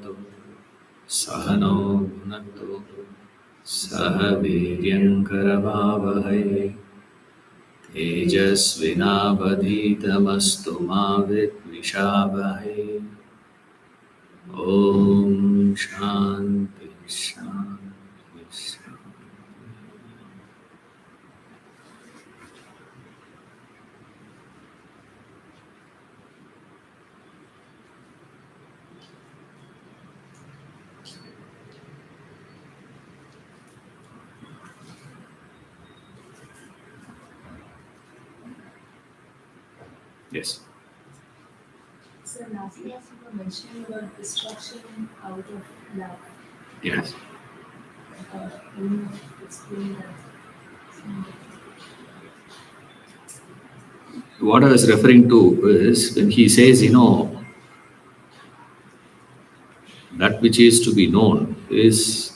भवतु सहनौ भुनक्तु सह वीर्यङ्करवावहै तेजस्विनावधीतमस्तु मा विद्विषावहै। ॐ शान्ति शान्ति शान्ति। Yes. So lastly, as you were mentioning about destruction out of love, Yes. can you explain that? What I was referring to is when he says, that which is to be known is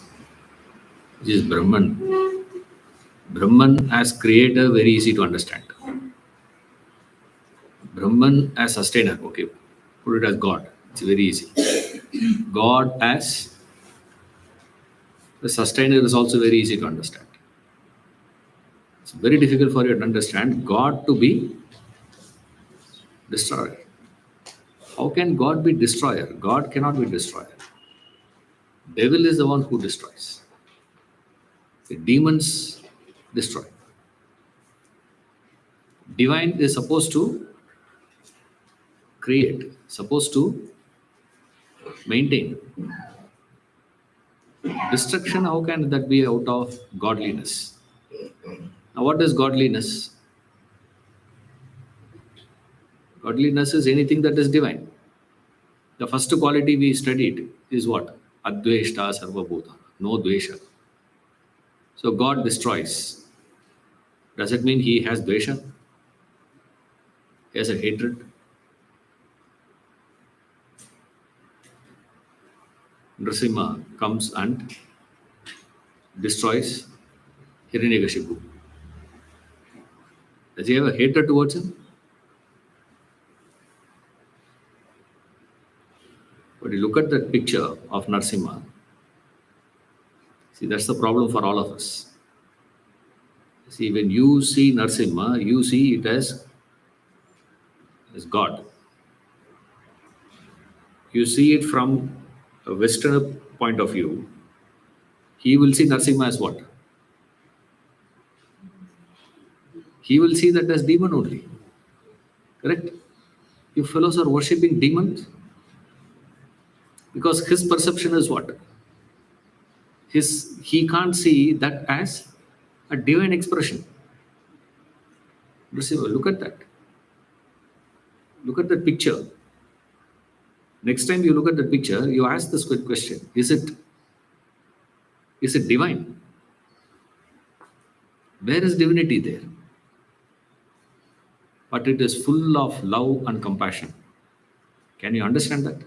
Brahman. Brahman as creator, very easy to understand. Brahman as sustainer, okay, put it as God. It's very easy. God as the sustainer is also very easy to understand. It's very difficult for you to understand God to be destroyer. How can God be destroyer? God cannot be destroyer. Devil is the one who destroys. The demons destroy. Divine is supposed to create, supposed to maintain. Destruction, how can that be out of godliness? Now, what is godliness? Godliness is anything that is divine. The first quality we studied is what? Adveshta sarvabhuta, no dvesha. So God destroys. Does it mean he has dvesha? He has a hatred? Nrsimha comes and destroys Hiranyakashipu. Does he have a hatred towards him? But you look at that picture of Nrsimha. See, that's the problem for all of us. See, when you see Nrsimha, you see it as God. You see it from a Western point of view. He will see Nrsimha as what? He will see that as demon only. Correct? You fellows are worshipping demons because his perception is what? He can't see that as a divine expression. Look at that. Look at that picture. Next time you look at the picture, you ask this quick question: Is it divine? Where is divinity there? But it is full of love and compassion. Can you understand that?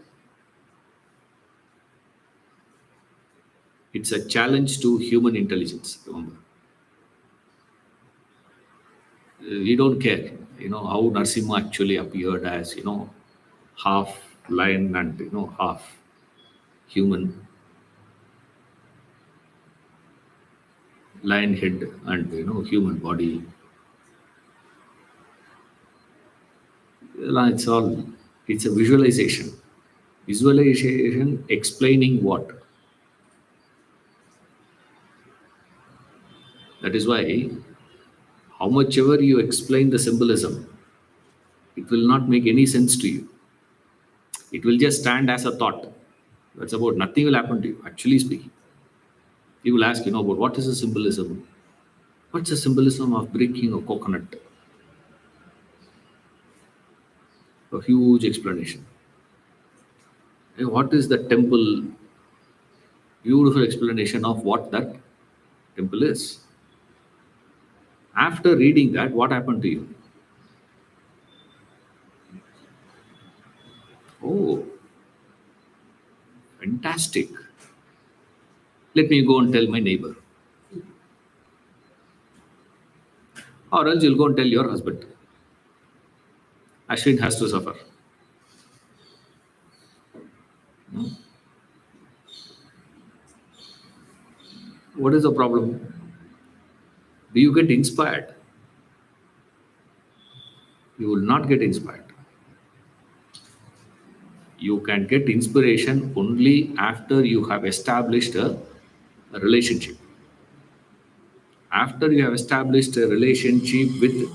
It's a challenge to human intelligence. Remember, we don't care, how Nrsimha actually appeared as, half lion and half human, lion head and human body. It's a visualization explaining what. That is why how much ever you explain the symbolism, it will not make any sense to you. It will just stand as a thought. That's about nothing will happen to you, actually speaking. You will ask, about what is the symbolism? What's the symbolism of breaking a coconut? A huge explanation. And what is the temple? Beautiful explanation of what that temple is. After reading that, what happened to you? Oh, fantastic. Let me go and tell my neighbor. Or else you'll go and tell your husband. Ashwin has to suffer. What is the problem? Do you get inspired? You will not get inspired. You can get inspiration only after you have established a relationship. After you have established a relationship with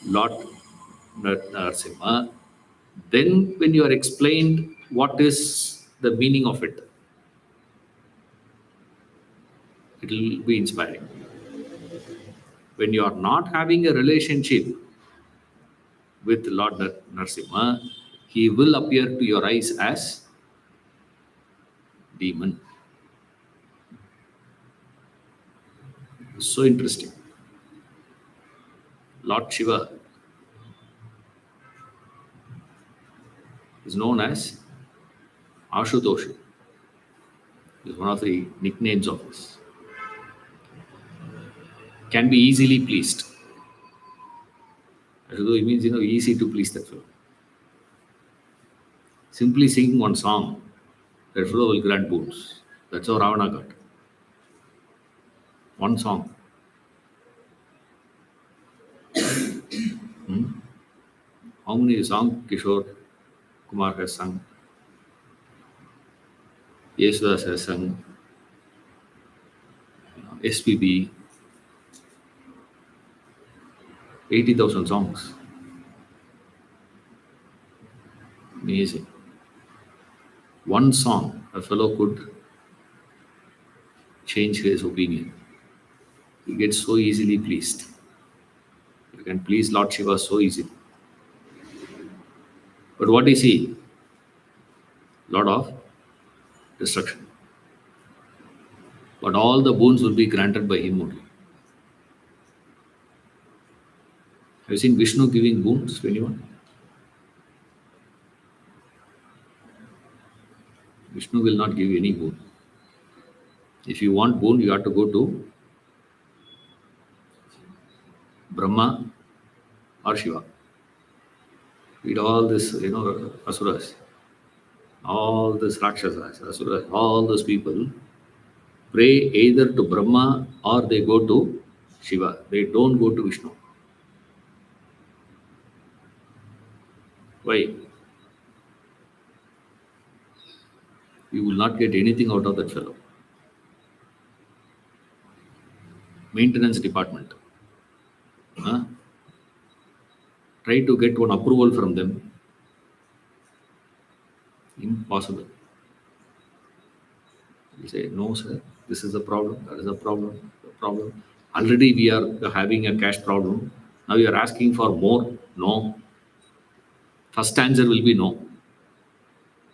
Lord Narasimha, then when you are explained what is the meaning of it, it will be inspiring. When you are not having a relationship with Lord Narasimha, he will appear to your eyes as demon. So interesting. Lord Shiva is known as Ashutoshi. Is one of the nicknames of this. Can be easily pleased. Ashutoshi means easy to please that fellow. Simply singing one song, that fellow will grant boons. That's how Ravana got. One song. How many songs Kishore Kumar has sung? Yesudas has sung. SPB. 80,000 songs. Amazing. One song, a fellow could change his opinion. He gets so easily pleased. You can please Lord Shiva so easily. But what is he? Lord of destruction. But all the boons will be granted by him only. Have you seen Vishnu giving boons to anyone? Vishnu will not give any boon. If you want boon, you have to go to Brahma or Shiva. Read all this, asuras, all this rakshasas, asuras, all those people pray either to Brahma or they go to Shiva. They don't go to Vishnu. Why? You will not get anything out of that fellow. Maintenance department. Huh? Try to get one approval from them. Impossible. You say, no, sir, this is a problem, that is a problem, the problem. Already we are having a cash problem. Now you are asking for more. No. First answer will be no.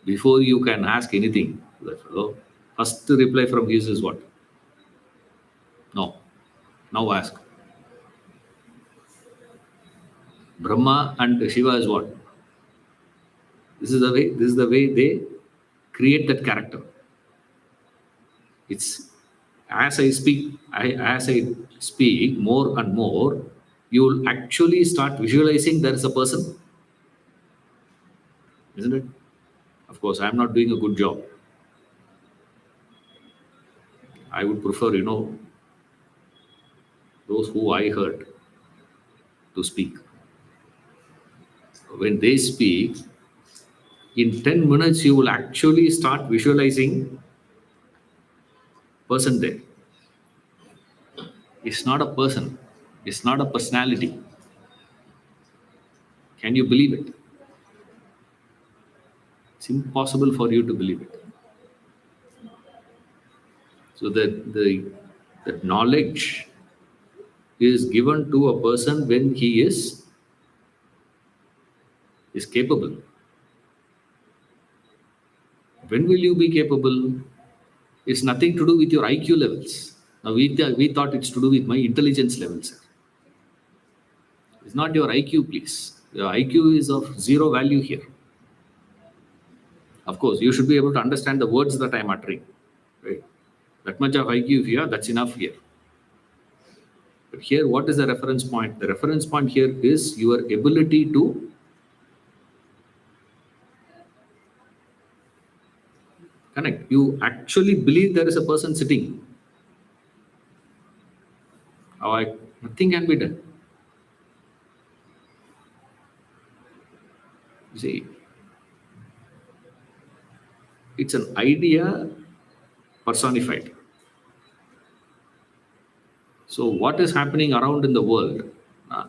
Before you can ask anything, that fellow, first reply from his is what? No. Now ask. Brahma and Shiva is what? This is the way they create that character. It's as I speak more and more, you will actually start visualizing there is a person, isn't it? Of course, I'm not doing a good job. I would prefer, those who I heard to speak. When they speak, in 10 minutes, you will actually start visualizing person there. It's not a person. It's not a personality. Can you believe it? It's impossible for you to believe it. So that knowledge is given to a person when he is capable. When will you be capable? It's nothing to do with your IQ levels. Now we thought it's to do with my intelligence levels. It's not your IQ, please. Your IQ is of zero value here. Of course, you should be able to understand the words that I'm uttering. Right? That much of IQ here, that's enough here. But here, what is the reference point? The reference point here is your ability to connect. You actually believe there is a person sitting. Nothing can be done. You see, it's an idea personified. So, what is happening around in the world? Uh,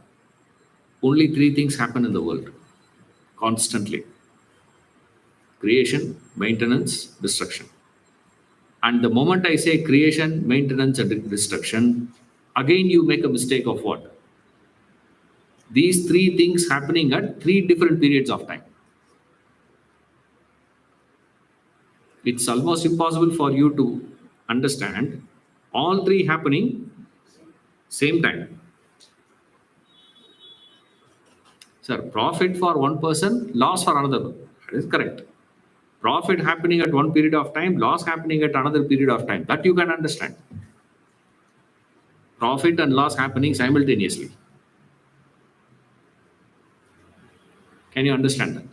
Only three things happen in the world constantly: creation, maintenance, destruction. And the moment I say creation, maintenance, and destruction, again you make a mistake of what? These three things happening at three different periods of time. It's almost impossible for you to understand all three happening same time. Sir, profit for one person, loss for another. That is correct. Profit happening at one period of time, loss happening at another period of time. That you can understand. Profit and loss happening simultaneously. Can you understand that?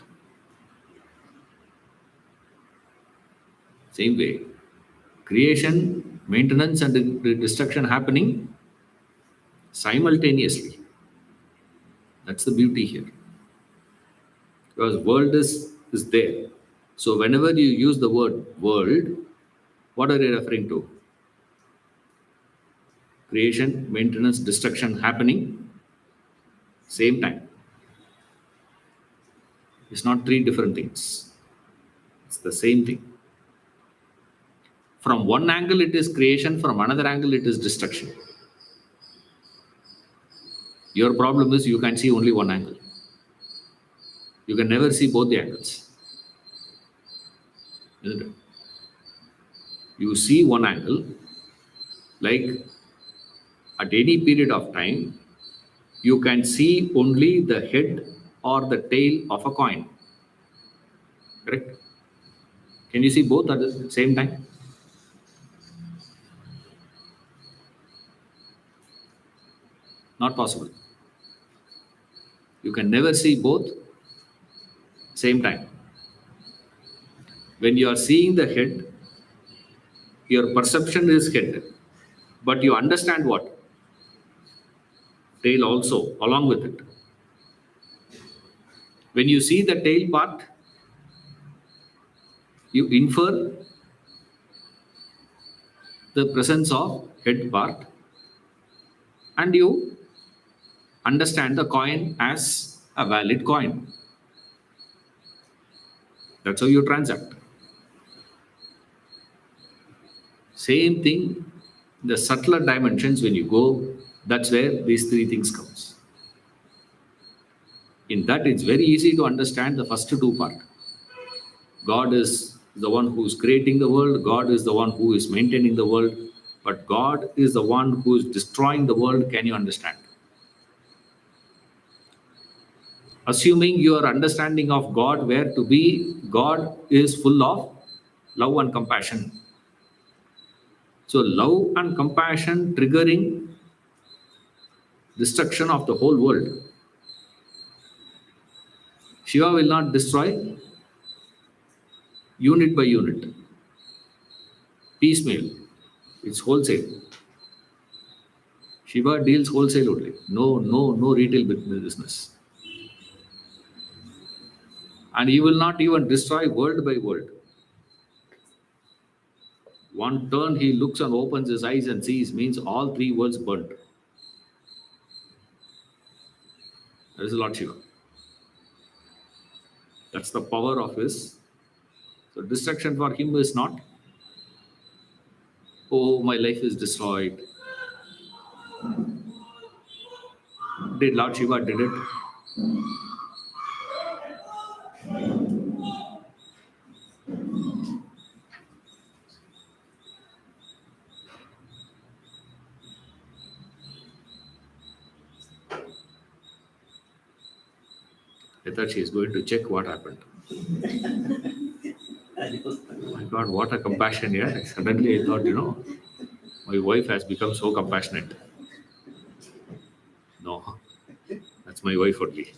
Same way, creation, maintenance, and destruction happening simultaneously. That's the beauty here. Because world is there. So whenever you use the word world, what are you referring to? Creation, maintenance, destruction happening same time. It's not three different things. It's the same thing. From one angle it is creation, from another angle it is destruction. Your problem is you can see only one angle. You can never see both the angles. Isn't it? You see one angle, like at any period of time, you can see only the head or the tail of a coin. Correct? Can you see both at the same time? Not possible. You can never see both same time. When you are seeing the head, your perception is head, but you understand what? Tail also along with it. When you see the tail part, you infer the presence of head part, and you understand the coin as a valid coin. That's how you transact. Same thing, the subtler dimensions when you go, that's where these three things comes. In that, it's very easy to understand the first two part. God is the one who is creating the world, God is the one who is maintaining the world, but God is the one who is destroying the world. Can you understand? Assuming your understanding of God were to be God is full of love and compassion. So, love and compassion triggering destruction of the whole world. Shiva will not destroy unit by unit, piecemeal. It's wholesale. Shiva deals wholesale only. No retail business. And he will not even destroy world by world. One turn he looks and opens his eyes and sees means all three worlds burnt. That is Lord Shiva. That's the power of his. So destruction for him is not, oh, my life is destroyed. Did Lord Shiva did it? I thought she is going to check what happened. My God, what a compassion here. Suddenly I thought, my wife has become so compassionate. No, that's my wife only.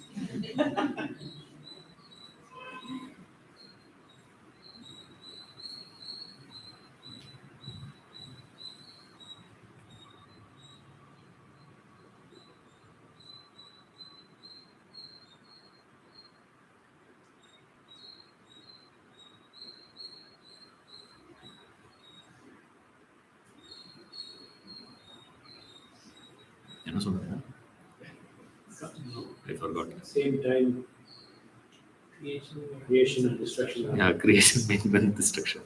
என்ன சொன்னாங்க? I forgot. Same time, creation and destruction. Yeah, creation and destruction.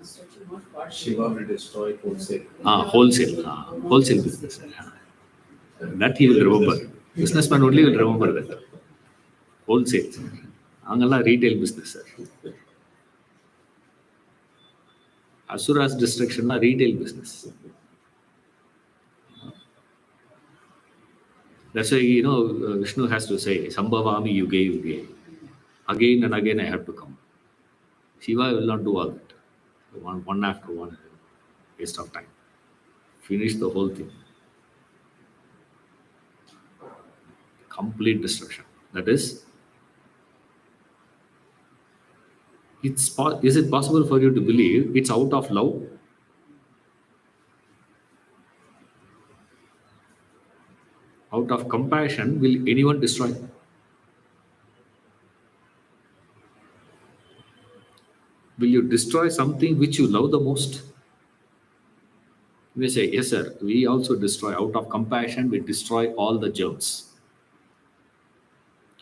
Destruction was partial. Shiva will destroy wholesale. Wholesale business. That he will remember. Businessman only will remember that. Wholesale. அவங்கெல்லாம் retail business. Asura's destruction na retail business. That's why, Vishnu has to say, Sambhavami yuge yuge. Again and again I have to come. Shiva will not do all that. One after one. Waste of time. Finish the whole thing. Complete destruction. That is, is it possible for you to believe it's out of love? Out of compassion, will anyone destroy? Will you destroy something which you love the most? You may say, yes, sir, we also destroy. Out of compassion, we destroy all the germs.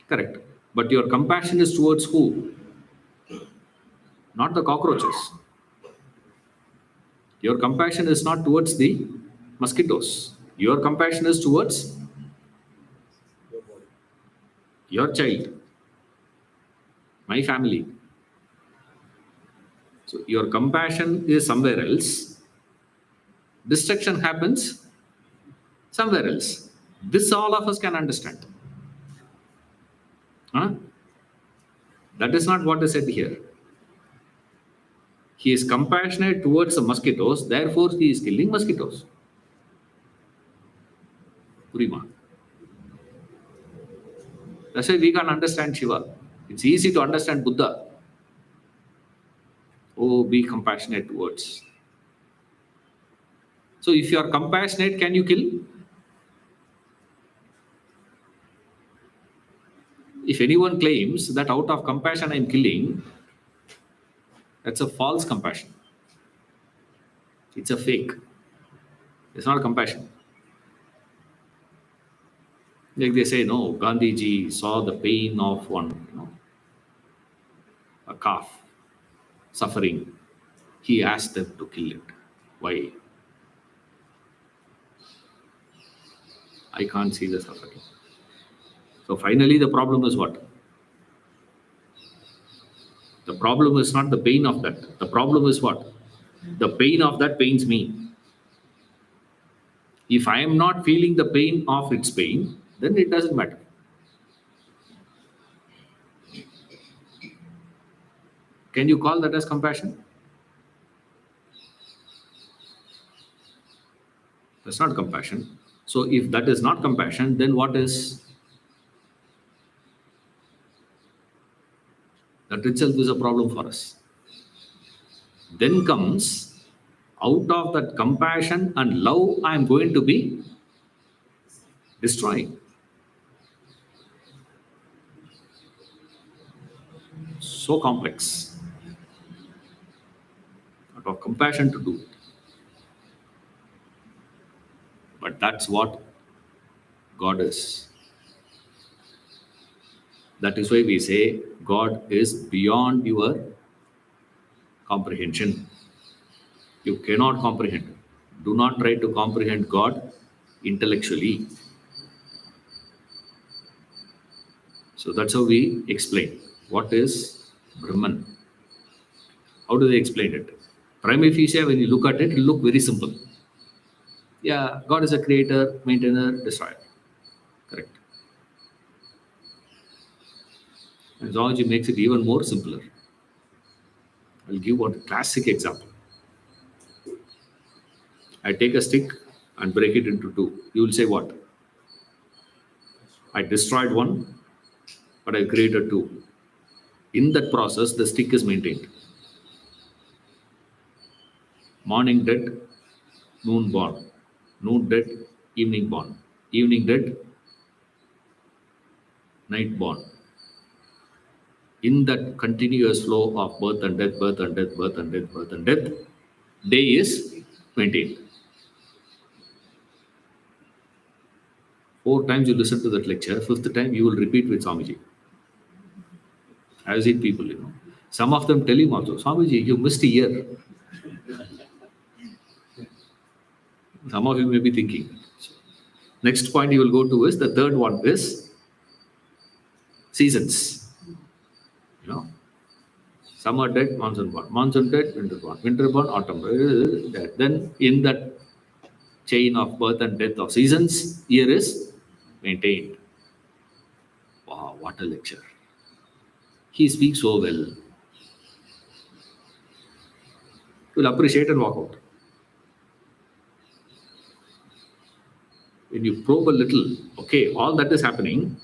Correct. But your compassion is towards who? Not the cockroaches. Your compassion is not towards the mosquitoes. Your compassion is towards your child, my family. So your compassion is somewhere else. Destruction happens somewhere else. This all of us can understand. That is not what is said here. He is compassionate towards the mosquitoes, therefore he is killing mosquitoes. Purima. That's why we can understand Shiva. It's easy to understand Buddha. Oh, be compassionate towards. So if you are compassionate, can you kill? If anyone claims that out of compassion I am killing, that's a false compassion. It's a fake. It's not compassion. Like they say, no, Gandhiji saw the pain of a calf suffering. He asked them to kill it. Why? I can't see the suffering. So finally the problem is what? The problem is not the pain of that. The problem is what? The pain of that pains me. If I am not feeling the pain of its pain, then it doesn't matter. Can you call that as compassion? That's not compassion. So if that is not compassion, then what is? That itself is a problem for us. Then comes, out of that compassion and love, I am going to be destroying. So complex. Out of compassion to do it. But that's what God is. That is why we say God is beyond your comprehension. You cannot comprehend. Do not try to comprehend God intellectually. So that's how we explain. What is Brahman? How do they explain it? Prima facie, when you look at it, it will look very simple. Yeah, God is a creator, maintainer, destroyer. Correct. And Zoology makes it even more simpler. I'll give one classic example. I take a stick and break it into two. You will say what? I destroyed one, but I created two. In that process, the stick is maintained. Morning dead, noon born. Noon dead, evening born. Evening dead, night born. In that continuous flow of birth and death, birth and death, birth and death, birth and death, day is maintained. 4 times you listen to that lecture, 5th time you will repeat with Swamiji. I've seen people, Some of them tell him also, Swamiji, you missed a year. Some of you may be thinking. Next point you will go to is the third one is seasons. Summer dead, monsoon born. Monsoon dead, winter born. Winter born, autumn. Dead. Then in that chain of birth and death of seasons, year is maintained. Wow, what a lecture. He speaks so well. You'll appreciate and walk out. When you probe a little, okay, all that is happening.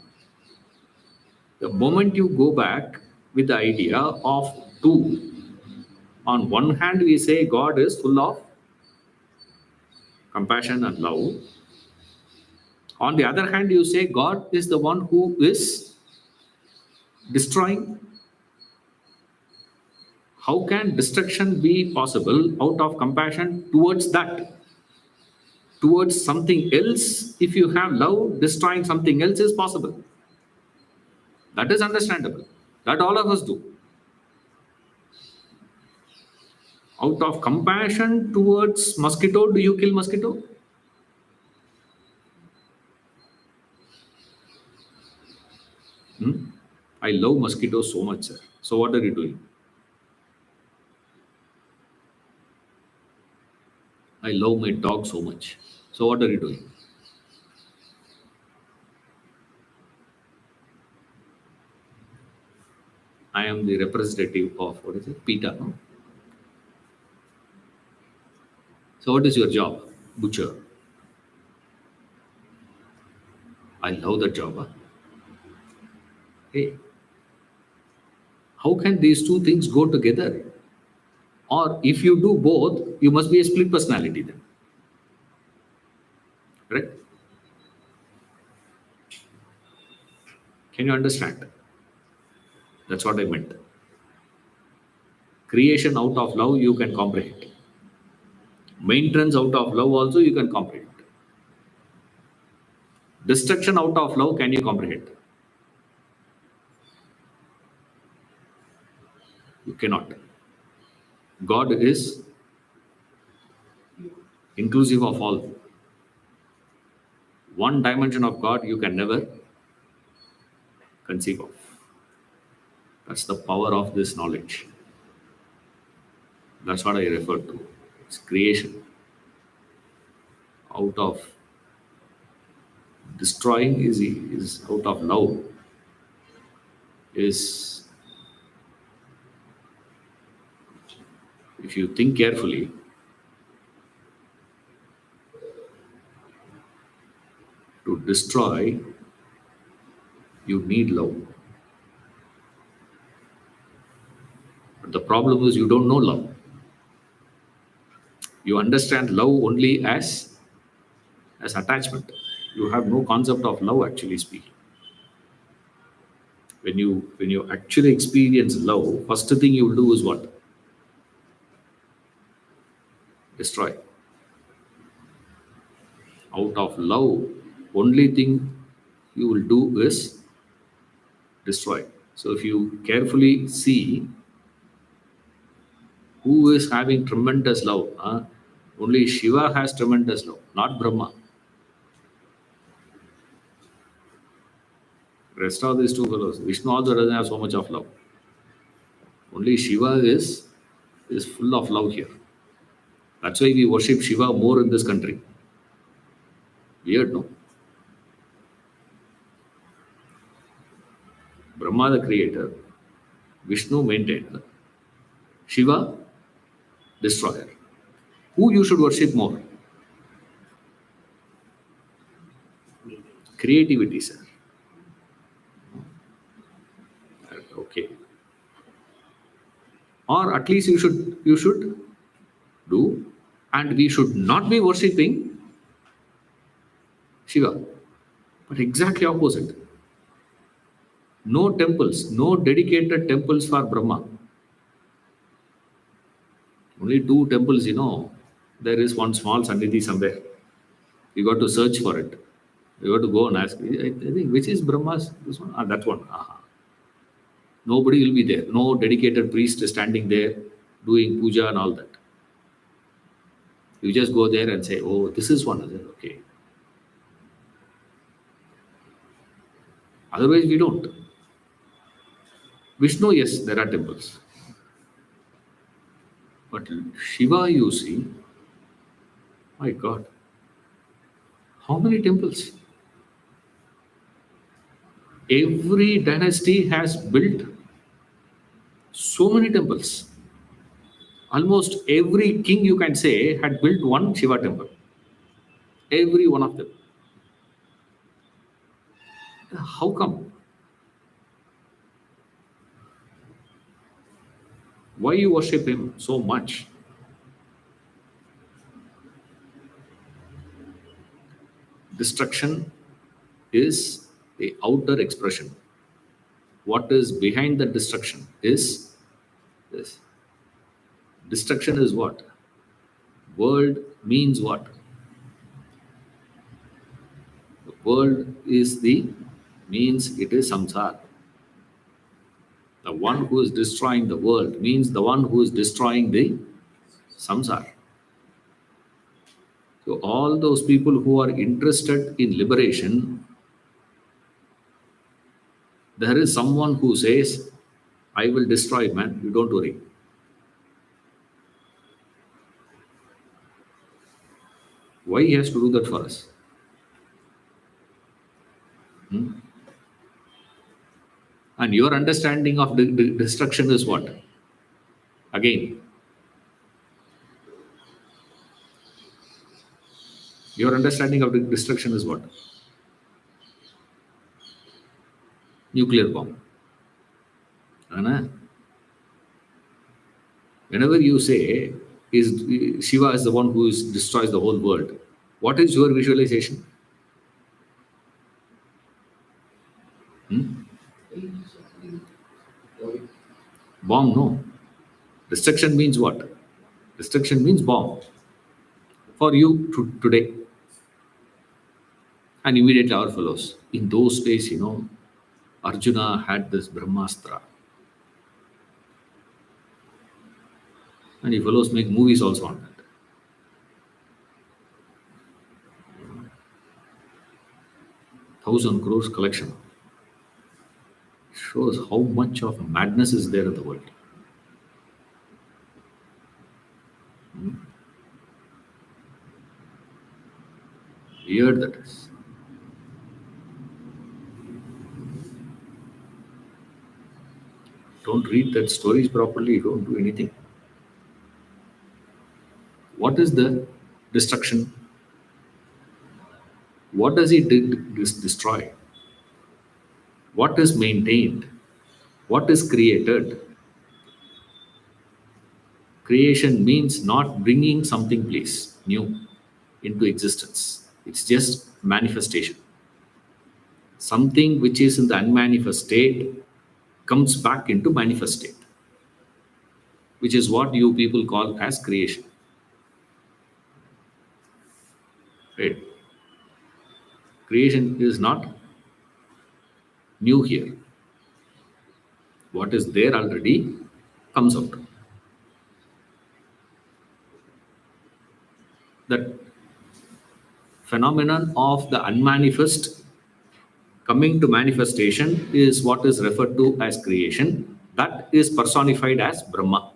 The moment you go back with the idea of two, on one hand, we say God is full of compassion and love. On the other hand, you say God is the one who is destroying. How can destruction be possible out of compassion towards that? Towards something else, if you have love, destroying something else is possible. That is understandable. That all of us do. Out of compassion towards mosquito, do you kill mosquito? I love mosquitoes so much, sir. So what are you doing? I love my dog so much. So what are you doing? I am the representative of, what is it? PETA, no? So what is your job? Butcher. I love that job. Huh? Hey, how can these two things go together? Or if you do both, you must be a split personality then. Right? Can you understand? That's what I meant. Creation out of love, you can comprehend. Maintenance out of love also, you can comprehend. Destruction out of love, can you comprehend? You cannot. God is inclusive of all. One dimension of God you can never conceive of. That's the power of this knowledge. That's what I refer to. It's creation. Out of destroying is out of love. Is, if you think carefully, to destroy, you need love. But the problem is you don't know love. You understand love only as attachment. You have no concept of love, actually speaking. When you actually experience love, first thing you will do is what? Destroy. Out of love, only thing you will do is destroy. So if you carefully see who is having tremendous love, only Shiva has tremendous love, not Brahma. Rest of these two fellows, Vishnu also doesn't have so much of love. Only Shiva is full of love here. That's why we worship Shiva more in this country. Weird, no? Brahma the creator, Vishnu maintainer, Shiva destroyer. Who you should worship more? Creativity, sir. Okay. Or at least you should do, and we should not be worshipping Shiva, but exactly opposite. No temples, no dedicated temples for Brahma. Only 2 temples, there is one small Sannidhi somewhere. You got to search for it. You have to go and ask, I think, which is Brahma's? This one? Ah, that one. Aha. Nobody will be there. No dedicated priest is standing there doing puja and all that. You just go there and say, oh, this is one. Is it? Okay. Otherwise, we don't. Vishnu, yes, there are temples. But Shiva, you see, my God, how many temples? Every dynasty has built so many temples. Almost every king you can say had built one Shiva temple. Every one of them. How come? Why you worship him so much? Destruction is the outer expression. What is behind the destruction is this. Destruction is what? World means what? The world is the means it is samsara. The one who is destroying the world means the one who is destroying the samsara. So all those people who are interested in liberation, there is someone who says, I will destroy man, you don't worry. Why he has to do that for us? Hmm? And your understanding of the destruction is what? Again, your understanding of the destruction is what? Nuclear bomb. Anna? Whenever you say is Shiva is the one who destroys the whole world, what is your visualization? Hmm? Bomb, no. Destruction means what? Destruction means bomb. For you today. And immediately our fellows. In those days, Arjuna had this Brahmastra. And he fellows make movies also on that. Thousand crores collection. Shows how much of madness is there in the world. Weird that is. Don't read that stories properly, don't do anything. What is the destruction? What does he destroy? What is maintained? What is created? Creation means not bringing something place new into existence. It's just manifestation. Something which is in the unmanifest state comes back into manifest state, which is what you people call as creation. Right? Creation is not new here. What is there already comes out. That phenomenon of the unmanifest coming to manifestation is what is referred to as creation. That is personified as Brahma.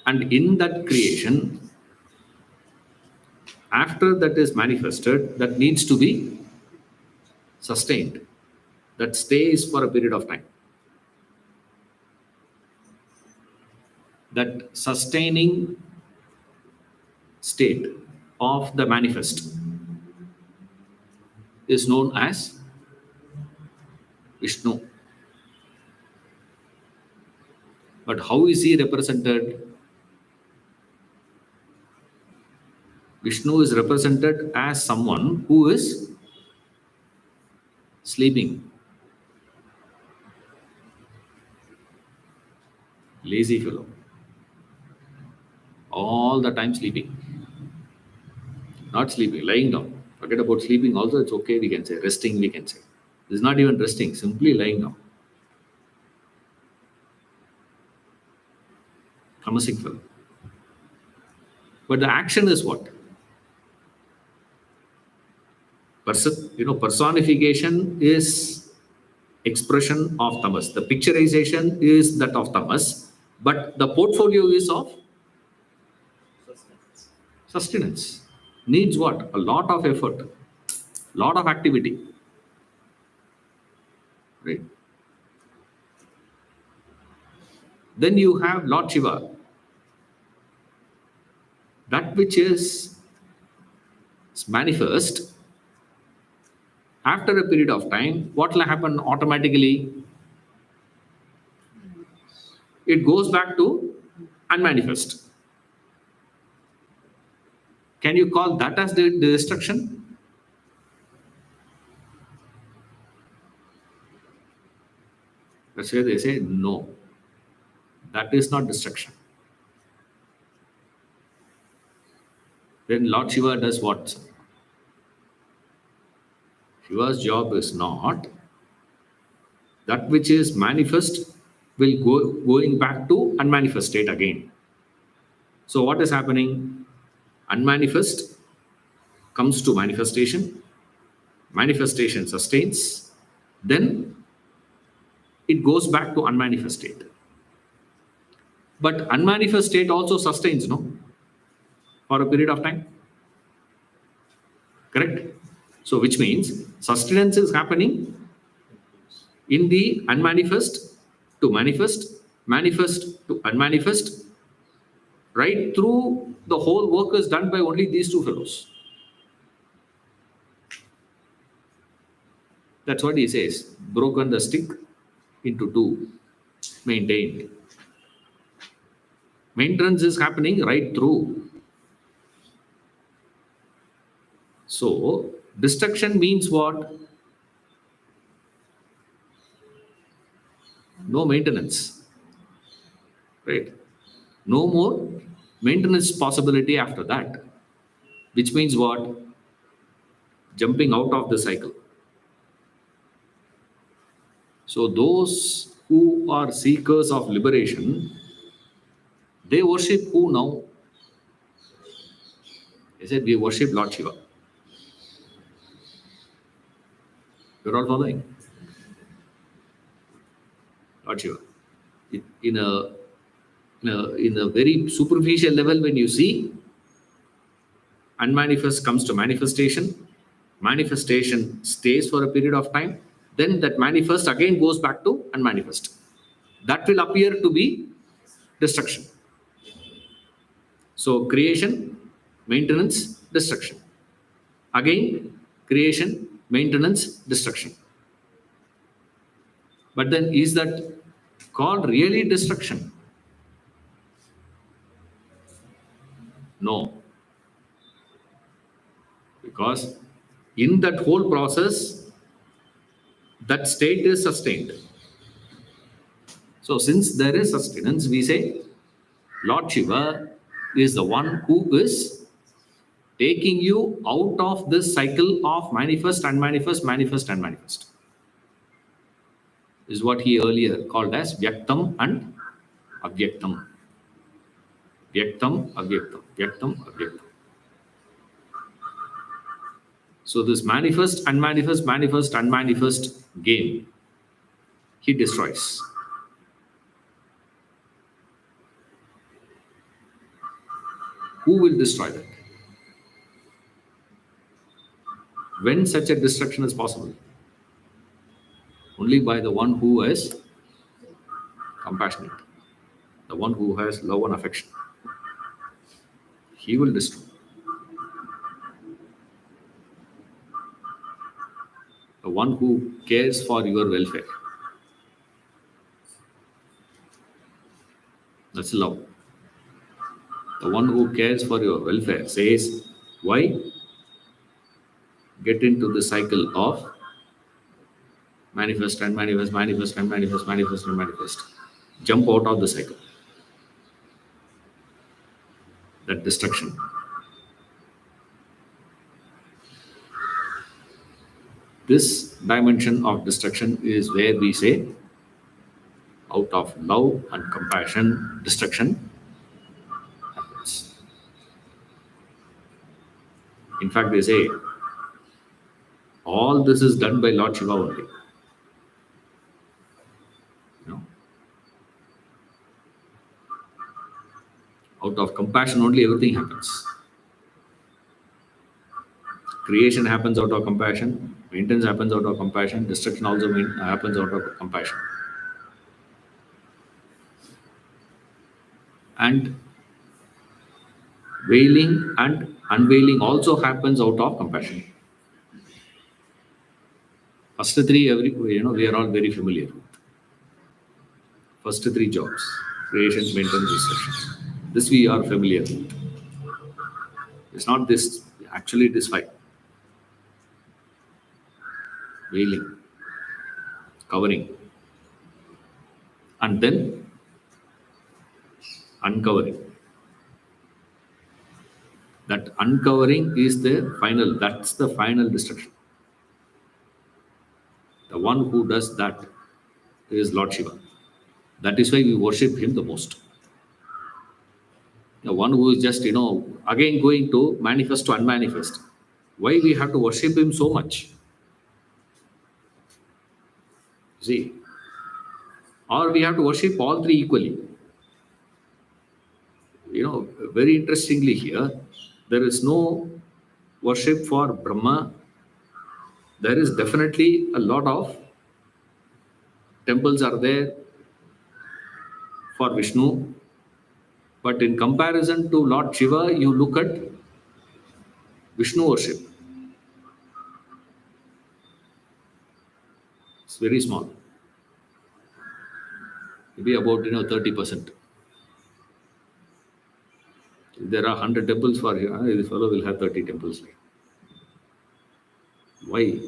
And in that creation, after that is manifested, that needs to be sustained. That stays for a period of time. That sustaining state of the manifest is known as Vishnu. But how is he represented? Vishnu is represented as someone who is sleeping. Lazy fellow. All the time sleeping. Not sleeping, lying down. Forget about sleeping also, it's okay, we can say. Resting, we can say. This is not even resting, simply lying down. Promising fellow. But the action is what? Personification is expression of tamas. The picturization is that of tamas, but the portfolio is of sustenance. Needs what? A lot of effort, lot of activity. Right? Then you have Lord Shiva. That which is manifest, after a period of time, what will happen automatically? It goes back to unmanifest. Can you call that as the destruction? That's why they say no. That is not destruction. Then Lord Shiva does what? Shiva's job is not that which is manifest will go going back to unmanifest state again. So what is happening? Unmanifest comes to manifestation. Manifestation sustains. Then it goes back to unmanifest state. But unmanifest state also sustains, no? For a period of time. Correct? So which means sustenance is happening in the unmanifest to manifest, manifest to unmanifest. Right through the whole work is done by only these two fellows. That's what he says. Broken the stick into two. Maintained. Maintenance is happening right through. So, destruction means what? No maintenance. Right? No more maintenance possibility after that. Which means what? Jumping out of the cycle. So, those who are seekers of liberation, they worship who now? They said, we worship Lord Shiva. You're all following? Lord Shiva. In a very superficial level, when you see, unmanifest comes to manifestation, manifestation stays for a period of time, then that manifest again goes back to unmanifest. That will appear to be destruction. So creation, maintenance, destruction. Again, creation, maintenance, destruction. But then is that called really destruction? No. Because in that whole process, that state is sustained. So since there is sustenance, we say Lord Shiva is the one who is taking you out of this cycle of manifest, unmanifest, manifest, unmanifest. Is what he earlier called as Vyaktam and Avyaktam. Vyaktam, Avyaktam. Vyaktam, Avyaktam. So this manifest, unmanifest, manifest, unmanifest game, he destroys. Who will destroy that? When such a destruction is possible? Only by the one who is compassionate, the one who has love and affection. He will destroy. The one who cares for your welfare. That's love. The one who cares for your welfare says, why get into the cycle of manifest and manifest, manifest and manifest, manifest and manifest? Jump out of the cycle. that destruction. This dimension of destruction is where we say, out of love and compassion, destruction happens. In fact, they say, all this is done by Lord Shiva only. You know, out of compassion only everything happens. Creation happens out of compassion, maintenance happens out of compassion, destruction also happens out of compassion. And veiling and unveiling also happens out of compassion. First three, we are all very familiar with. First three jobs: creation, maintenance, destruction. This we are familiar with. It's not this. Actually, it is five: veiling, covering, and then uncovering. That uncovering is the final. That's the final destruction. The one who does that is Lord Shiva. That is why we worship him the most. The one who is just, again going to manifest to unmanifest. Why we have to worship him so much? See, or we have to worship all three equally. Very interestingly here, there is no worship for Brahma. There is definitely a lot of temples are there for Vishnu. But in comparison to Lord Shiva, you look at Vishnu worship. It's very small. Maybe about 30%. If there are 100 temples for him, this fellow will have 30 temples. Why?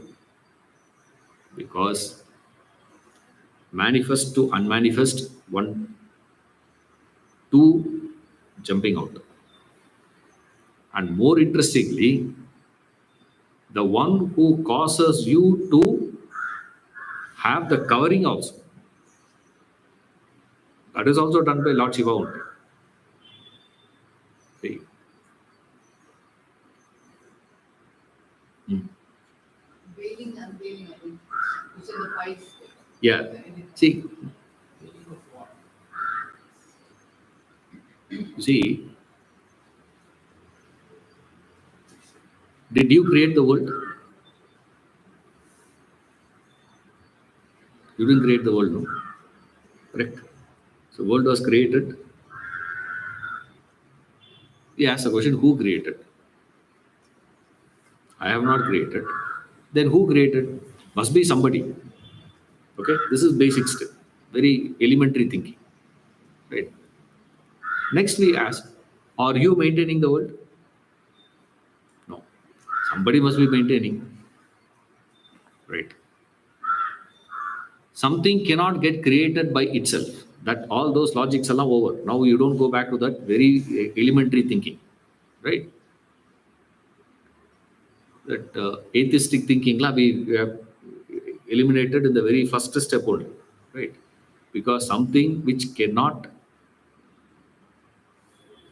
Because manifest to unmanifest, one, two, jumping out. And more interestingly, the one who causes you to have the covering also. That is also done by Lord Shiva only. See. Veiling and veiling, I think. You said the five. Yeah. See. See. Did you create the world? You didn't create the world, no? Correct. So world was created. We ask the question, who created? I have not created. Then who created? Must be somebody. Okay, this is basic step. Very elementary thinking. Right. Next we ask, are you maintaining the world? No. Somebody must be maintaining. Right. Something cannot get created by itself. That all those logics are now over. Now you don't go back to that very elementary thinking. Right. That atheistic thinking we have eliminated in the very first step only. Right. Because something which cannot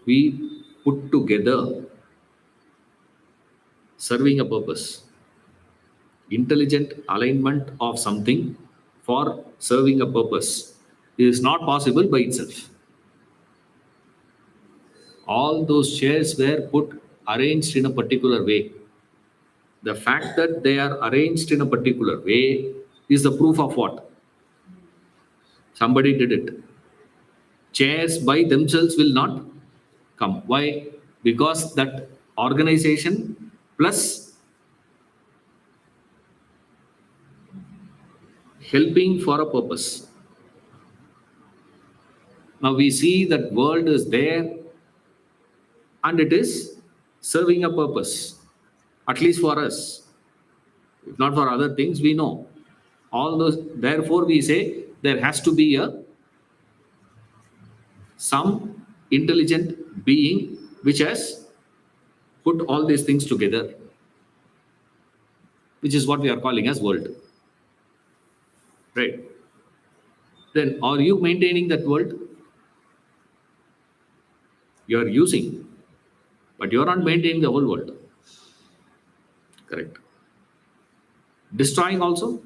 be put together serving a purpose. Intelligent alignment of something for serving a purpose is not possible by itself. All those chairs were arranged in a particular way. The fact that they are arranged in a particular way is the proof of what? Somebody did it. Chairs by themselves will not come. Why? Because that organization plus helping for a purpose. Now we see that world is there and it is serving a purpose, at least for us. If not for other things, we know. All those, therefore we say there has to be some intelligent being which has put all these things together, which is what we are calling as world. Right? Then are you maintaining that world? You are using, but you are not maintaining the whole world. Correct. Destroying also?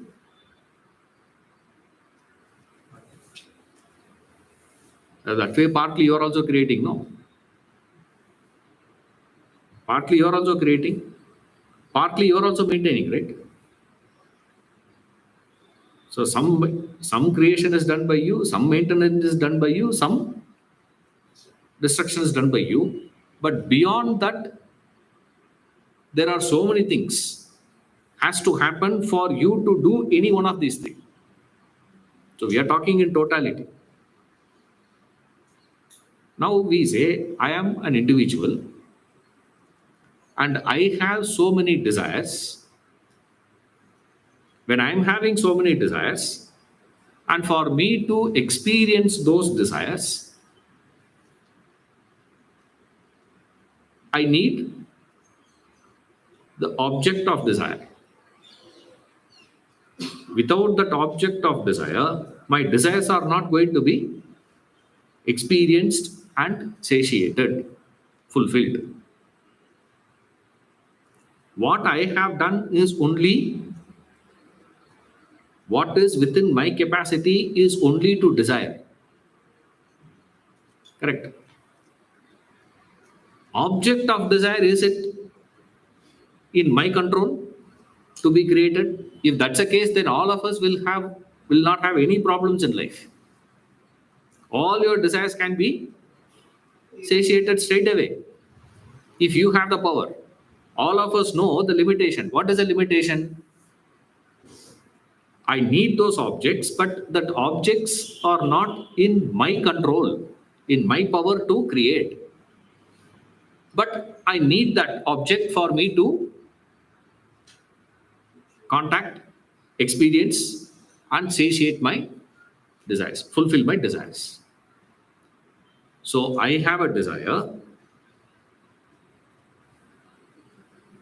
That way, partly you are also creating, no? Partly you are also creating, partly you are also maintaining, right? So some creation is done by you, some maintenance is done by you, some destruction is done by you. But beyond that, there are so many things has to happen for you to do any one of these things. So we are talking in totality. Now we say, I am an individual and I have so many desires. When I am having so many desires, and for me to experience those desires, I need the object of desire. Without that object of desire, my desires are not going to be experienced and satiated, fulfilled. What I have done is only what is within my capacity is only to desire. Correct. Object of desire, is it in my control to be created? If that's the case, then all of us will not have any problems in life. All your desires can be satiated straight away if you have the power. All of us know the limitation. What is the limitation? I need those objects, but that objects are not in my control, in my power to create. But I need that object for me to contact, experience, and satiate my desires, fulfill my desires. So I have a desire.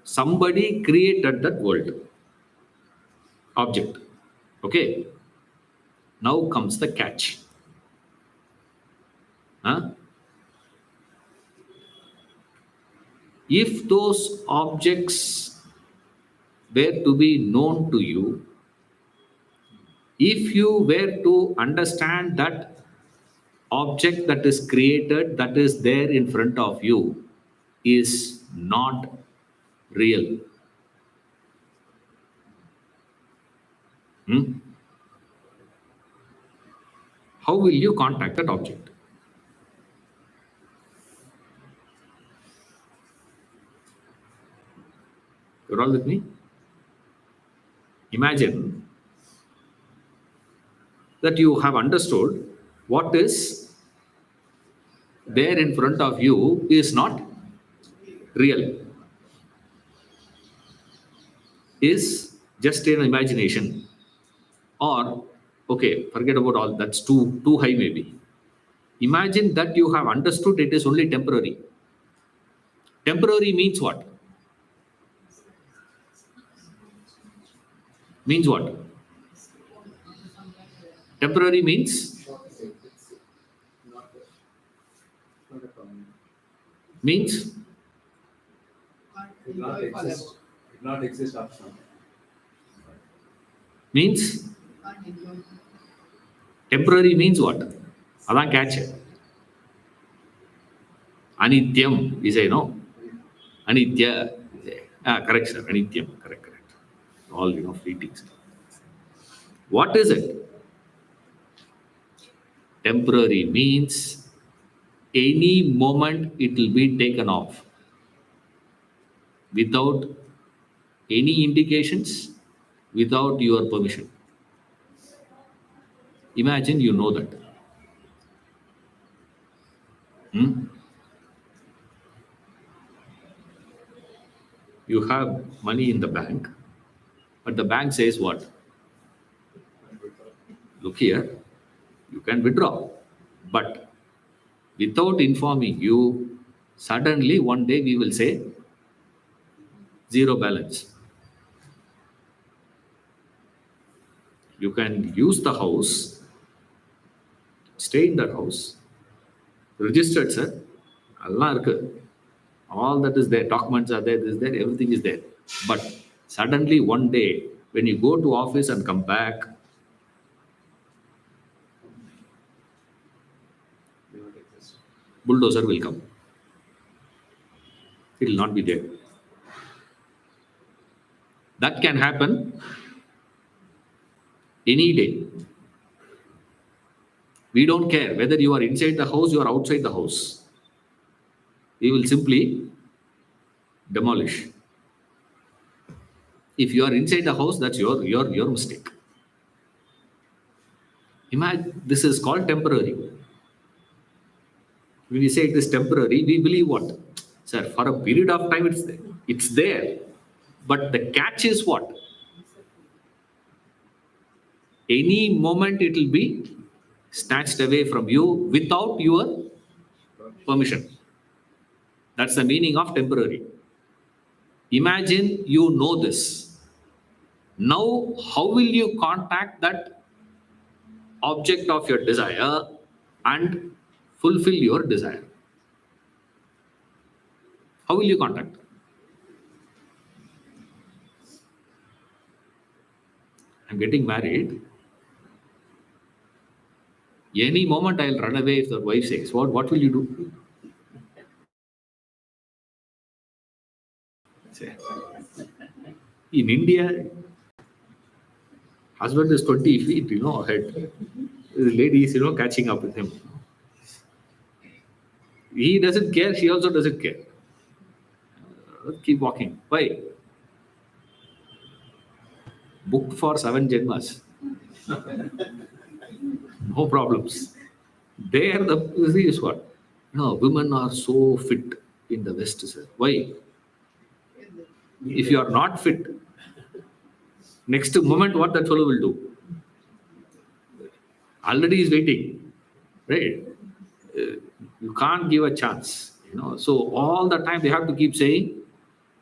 Somebody created that world object. Okay. Now comes the catch. Huh? If those objects were to be known to you, if you were to understand that object that is created, that is there in front of you, is not real. How will you contact that object? You're all with me? Imagine that you have understood what is there in front of you is not real, is just an imagination. Or, okay, forget about all that's too high maybe. Imagine that you have understood it is only temporary. Temporary means what? Means what? Temporary means Not a problem. means It not exist. It not exist option. means temporary means what? Adan catch. Anityam is a no. Anitya. Correct, sir. Anityam. Correct. All fleeting stuff. What is it? Temporary means any moment it will be taken off without any indications, without your permission. Imagine you know that. You have money in the bank, but the bank says what? Look here, you can withdraw, but without informing you, Suddenly, one day we will say zero balance. You can use the house, stay in that house, registered, sir. Allah irukku. All that is there, documents are there, this is there, everything is there. But suddenly one day, when you go to office and come back, They don't exist. bulldozer will come. It will not be there. That can happen any day. We don't care whether you are inside the house, you are outside the house. We will simply demolish. If you are inside the house, that's your mistake. Imagine this is called temporary. When we say it is temporary, we believe what? Sir, for a period of time it's there. But the catch is what? Any moment it will be snatched away from you without your permission. That's the meaning of temporary. Imagine you know this. Now, how will you contact that object of your desire and fulfill your desire? How will you contact? I'm getting married. Any moment I'll run away if the wife says, what will you do? In India, husband is 20 feet, ahead. The lady is, catching up with him. He doesn't care, she also doesn't care. Keep walking. Why? Booked for 7 Janmas. No problems. There, the see is what? No, women are so fit in the West, sir. Why? If you are not fit, next moment, what that fellow will do? Already is waiting, right? You can't give a chance, So all the time they have to keep saying,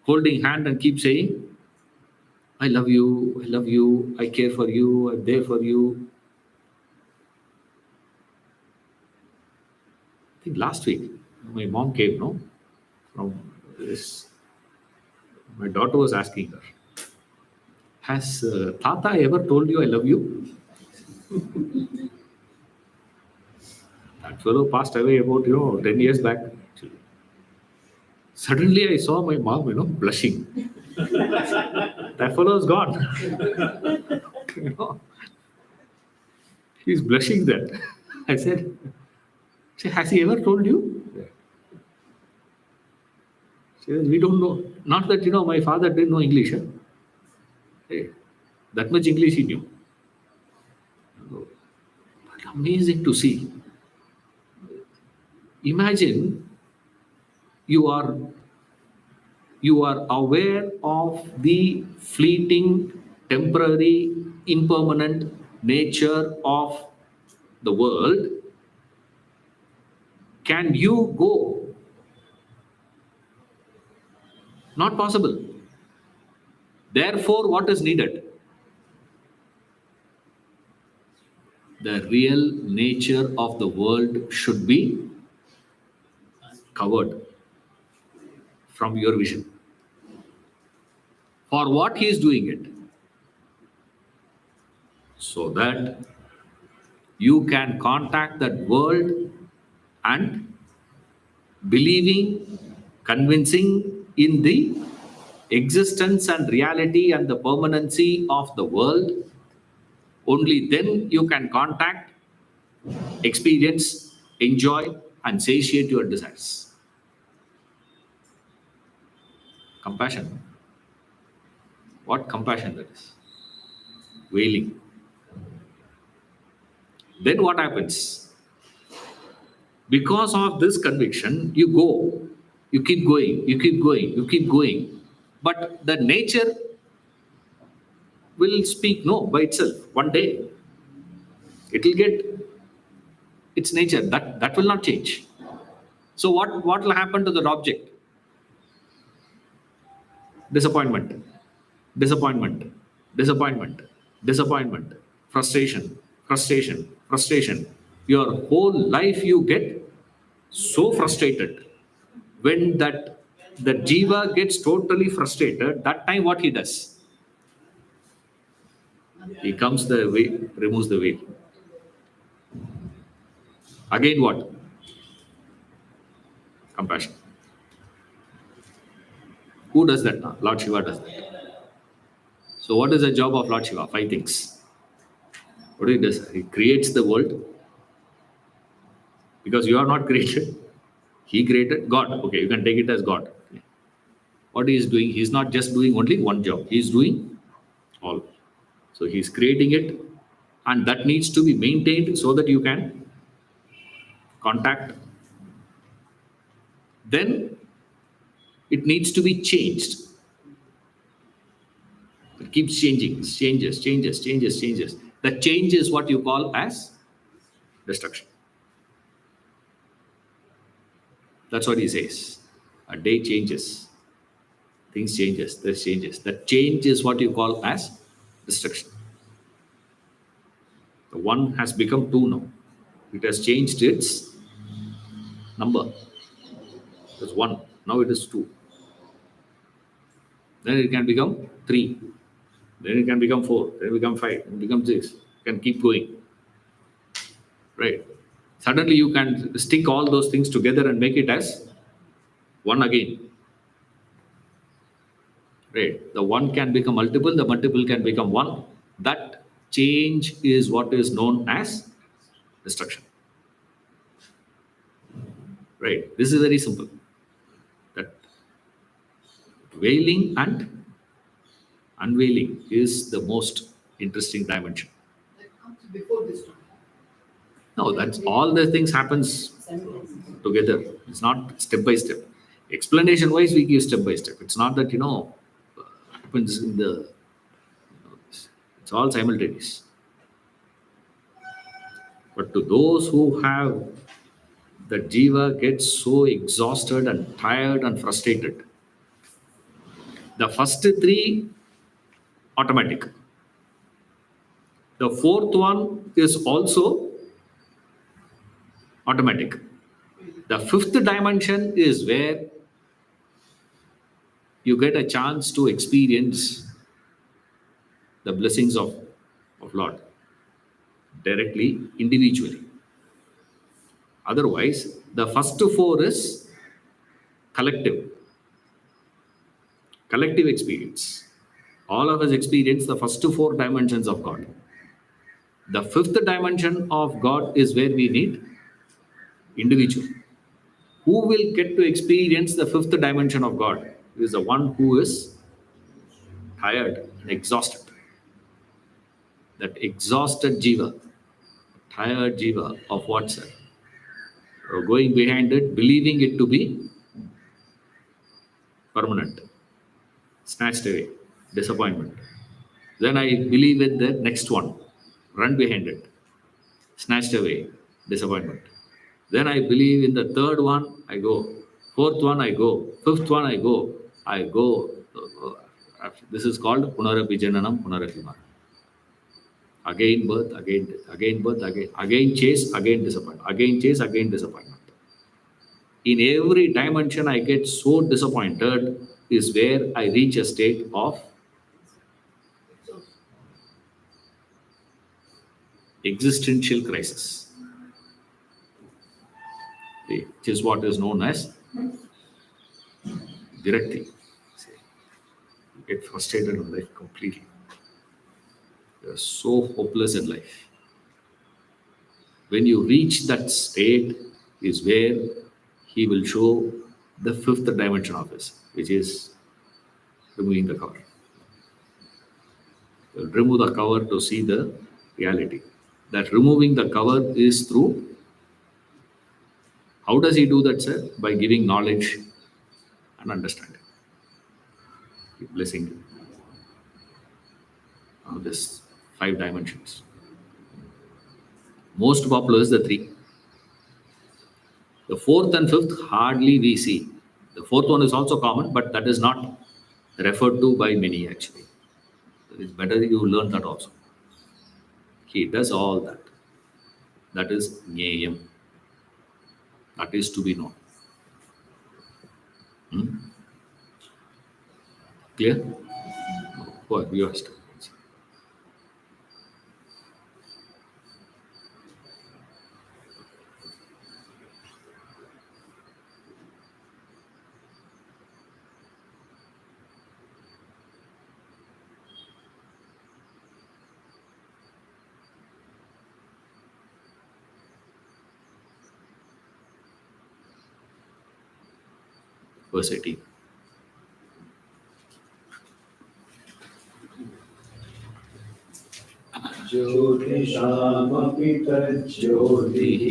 holding hand and keep saying, I love you, I care for you, I'm there for you. I think last week, my mom came, from this. My daughter was asking her, has Tata ever told you I love you? That fellow passed away about 10 years back. Actually. Suddenly I saw my mom, blushing. That fellow is gone. He's blushing there. I said, has he ever told you? She says, we don't know. Not that, my father didn't know English. Huh? Hey, that much English he knew. But amazing to see. Imagine you are aware of the fleeting, temporary, impermanent nature of the world. Can you go? Not possible. Therefore, what is needed? The real nature of the world should be covered from your vision. For what he is doing it? So that you can contact that world and believing, convincing in the existence and reality and the permanency of the world. Only then you can contact, experience, enjoy, and satiate your desires. Compassion. What compassion that is? Wailing. Then what happens? Because of this conviction, you go, you keep going, you keep going, you keep going. But the nature will speak no by itself. One day, it will get its nature. That will not change. So what will happen to that object? Disappointment, disappointment, disappointment, disappointment, frustration, frustration, frustration. Your whole life you get so frustrated. When the jiva gets totally frustrated, that time what he does? He comes the way, removes the veil. Again what? Compassion. Who does that now? Lord Shiva does that. So what is the job of Lord Shiva? 5 things. What he does? He creates the world because you are not created. He created God. Okay, you can take it as God. What he is doing, he is not just doing only one job. He is doing all. So he is creating it, and that needs to be maintained so that you can contact. Then it needs to be changed. It keeps changing, changes, changes, changes, changes. The change is what you call as destruction. That's what he says. A day changes, things changes, this changes. That change is what you call as destruction. The one has become two now. It has changed its number. It was one, now it is two. Then it can become three. Then it can become four. Then it become five. Then it becomes six. You can keep going. Right. Suddenly you can stick all those things together and make it as one again. Right. The one can become multiple, the multiple can become one. That change is what is known as destruction. Right. This is very simple. That veiling and unveiling is the most interesting dimension. That comes before this one. No, that's all the things happens together. It's not step by step. Explanation wise, we give step by step. It's not that happens in the. It's all simultaneous. But to those who have the jiva gets so exhausted and tired and frustrated. The first three automatic. The fourth one is also automatic. The fifth dimension is where you get a chance to experience the blessings of Lord directly, individually. Otherwise, the first four is collective experience. All of us experience the first four dimensions of God. The fifth dimension of God is where we need individual. Who will get to experience the fifth dimension of God? Is the one who is tired and exhausted. That exhausted jiva, tired jiva of what, sir? Going behind it, believing it to be permanent, snatched away, disappointment. Then I believe in the next one, run behind it, snatched away, disappointment. Then I believe in the third one, I go. Fourth one, I go. Fifth one, I go. This is called Punarapijananam Punarapimana. Again birth, again death, again birth, again chase, again disappointment, again chase, again disappointment. In every dimension, I get so disappointed is where I reach a state of existential crisis, which is what is known as virakti. You get frustrated in life completely. You are so hopeless in life. When you reach that state is where he will show the fifth dimension of his, which is removing the cover. You'll remove the cover to see the reality. That removing the cover is through. How does he do that, sir? By giving knowledge and understanding. Keep blessing you. Now this 5 dimensions. Most popular is the 3. The fourth and fifth hardly we see. The fourth one is also common, but that is not referred to by many actually. It's better you learn that also. He does all that. That is Jneyam. That is to be known. Hmm? Clear? What you asked? Verse 18. ज्योतिषामपि तज्ज्योतिः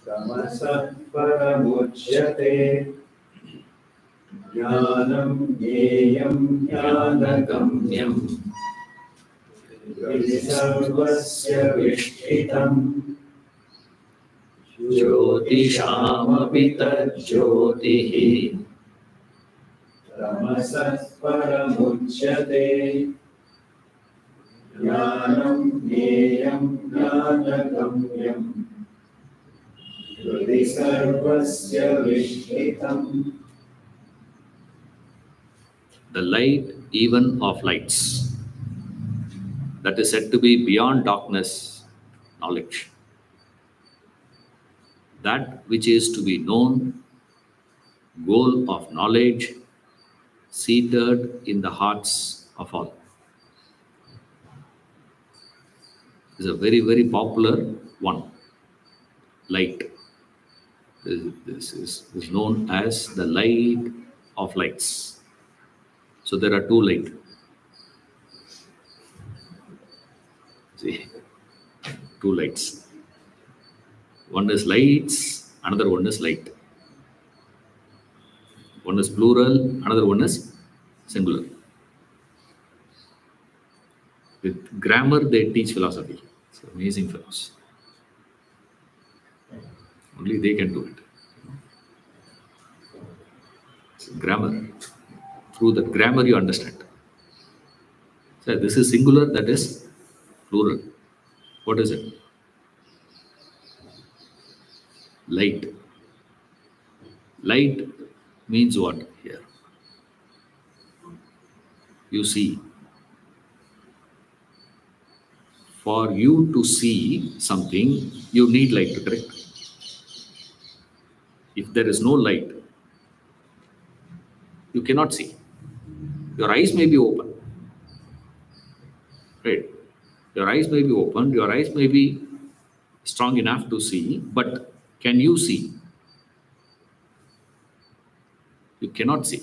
तमसः परमुच्यते ज्ञानं ज्ञेयं ज्ञानगम्यं हृदि सर्वस्य विष्ठितम् ज्योतिषामपि तज्ज्योतिः तमसः परमुच्यते ज्ञानं ज्ञेयं ज्ञानगम्यं हृदि सर्वस्य विष्ठितम्. The light even of lights, that is said to be beyond darkness, knowledge. That which is to be known, goal of knowledge, seated in the hearts of all. Is a very, very popular one. Light. This is known as the light of lights. So there are two light. See, two lights. One is lights, another one is light. One is plural, another one is singular. With grammar, they teach philosophy. It's amazing fellows. Only they can do it. It's grammar. Through that grammar, you understand. So this is singular, that is plural. What is it? Light. Light means what here? You see. For you to see something, you need light, correct? If there is no light, you cannot see. Your eyes may be open. Right? Your eyes may be open, your eyes may be strong enough to see, but can you see? You cannot see.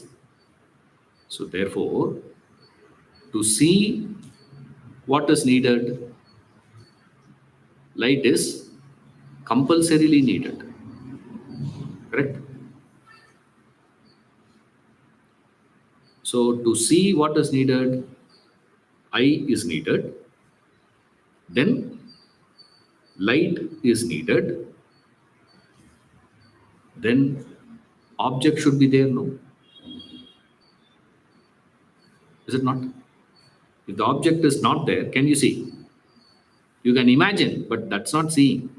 So therefore, to see what is needed, light is compulsorily needed. Correct? So to see what is needed, eye is needed. Then light is needed. Then object should be there, no? Is it not? If the object is not there, can you see? You can imagine, but that's not seeing.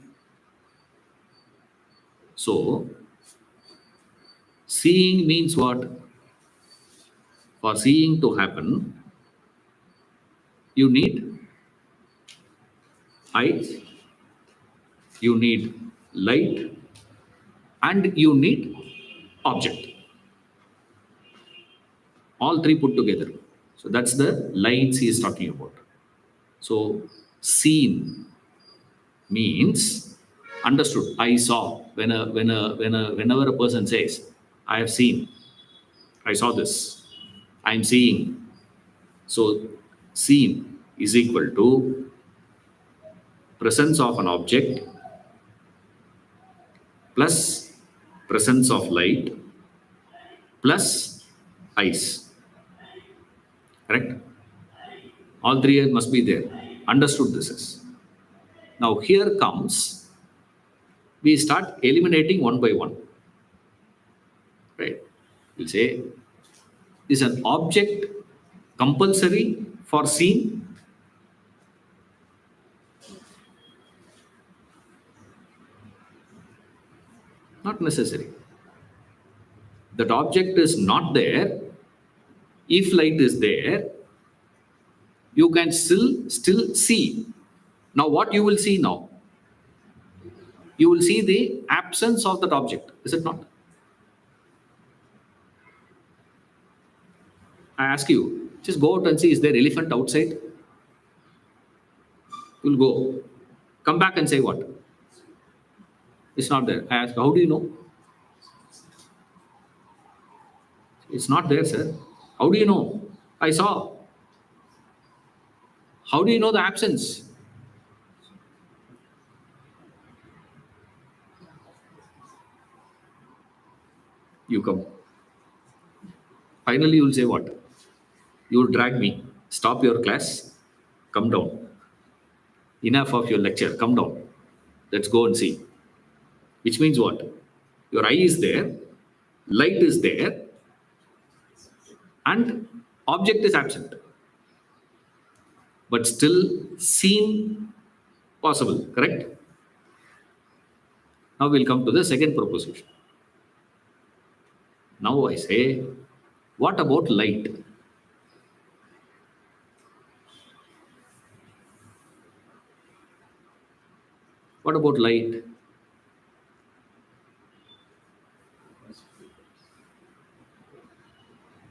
So, seeing means what? For seeing to happen, you need eyes, you need light, and you need object. All three put together. So that's the lights he is talking about. So seen means understood. I saw. Whenever a person says, I have seen, I saw this, I am seeing. So seen is equal to presence of an object plus presence of light plus eyes. Correct? All three must be there. Understood this is. Now here comes we start eliminating one by one. Right? We'll say, is an object compulsory for seeing? Not necessary. That object is not there. If light is there, you can still see. Now, what you will see now? You will see the absence of that object, is it not? I ask you, just go out and see, is there elephant outside? You'll go. Come back and say what? It's not there. I ask, how do you know? It's not there, sir. How do you know? I saw. How do you know the absence? You come. Finally, you'll say what? You'll drag me. Stop your class. Come down. Enough of your lecture. Come down. Let's go and see. Which means what? Your eye is there, light is there, and object is absent. But still seen possible, correct? Now we'll come to the second proposition. Now I say, what about light? What about light?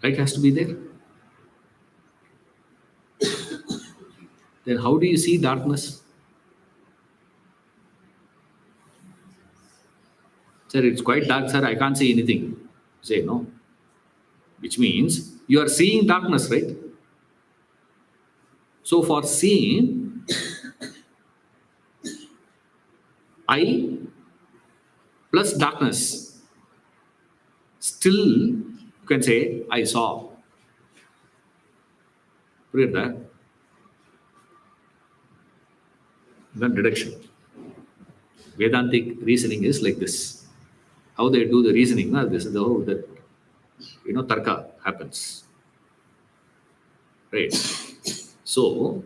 Light has to be there. Then how do you see darkness? Sir, it's quite dark, sir. I can't see anything. Say no. Which means you are seeing darkness, right? So for seeing, I plus darkness, still you can say I saw. Read that. Then deduction. Vedantic reasoning is like this. How they do the reasoning, this is how that tarka happens. Right. So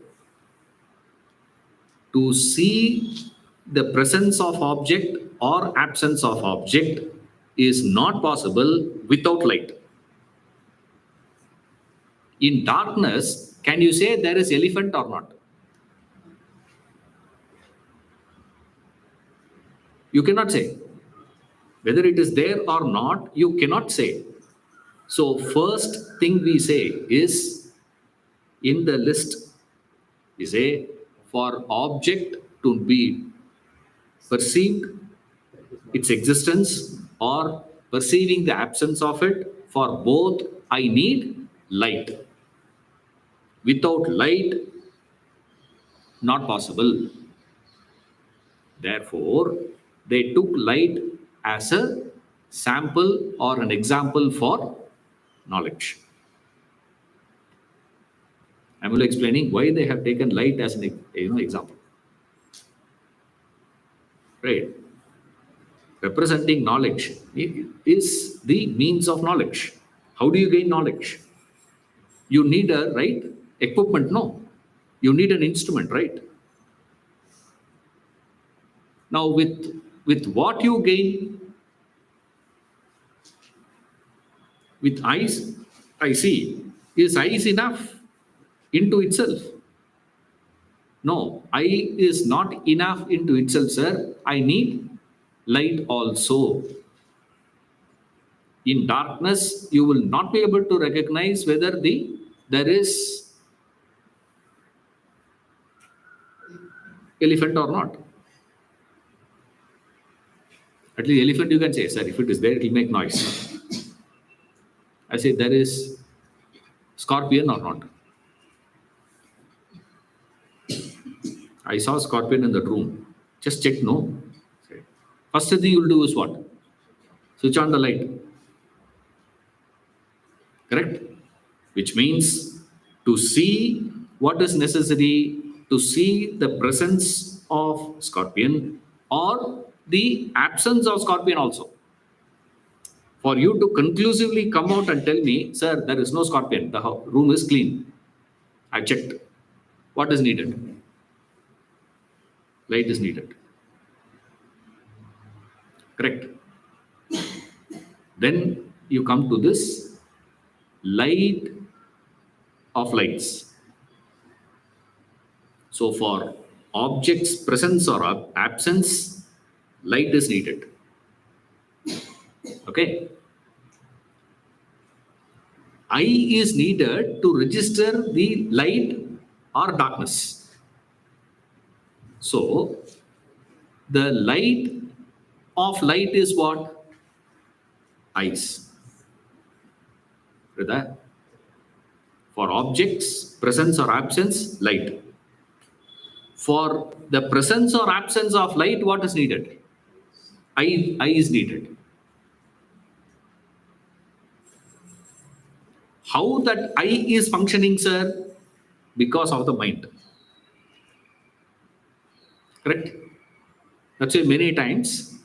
to see the presence of object or absence of object is not possible without light. In darkness, can you say there is elephant or not? You cannot say. Whether it is there or not, you cannot say. So first thing we say is, in the list, we say, for object to be perceived, its existence, or perceiving the absence of it, for both I need light. Without light, not possible. Therefore, they took light as a sample or an example for knowledge. I'm only explaining why they have taken light as an example. Right? Representing knowledge is the means of knowledge. How do you gain knowledge? You need a right equipment, no? You need an instrument, right? Now with what you gain, with eyes, I see. Is eyes enough into itself? No, eye is not enough into itself, sir. I need light also. In darkness, you will not be able to recognize whether there is elephant or not. At least elephant you can say, sir, if it is there, it will make noise. I say, there is scorpion or not? I saw scorpion in that room. Just check, no. First thing you will do is what? Switch on the light. Correct? Which means to see what is necessary, to see the presence of scorpion or the absence of scorpion also. For you to conclusively come out and tell me, sir, there is no scorpion, the room is clean. I checked. What is needed? Light is needed. Correct. Then you come to this light of lights. So for objects' presence or absence, light is needed. Okay. Eye is needed to register the light or darkness. So the light of light is what? Eyes. Rida? For objects, presence or absence, light. For the presence or absence of light, what is needed? Eye is needed. How that eye is functioning, sir? Because of the mind. Correct? That's why many times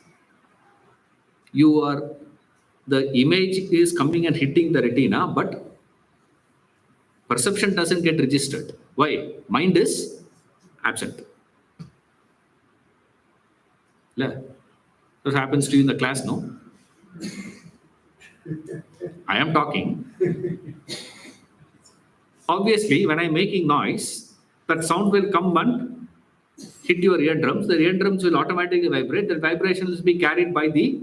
the image is coming and hitting the retina, but perception doesn't get registered. Why? Mind is absent. Yeah. What happens to you in the class, no? I am talking. Obviously, when I'm making noise, that sound will come and hit your eardrums. The eardrums will automatically vibrate. The vibration will be carried by the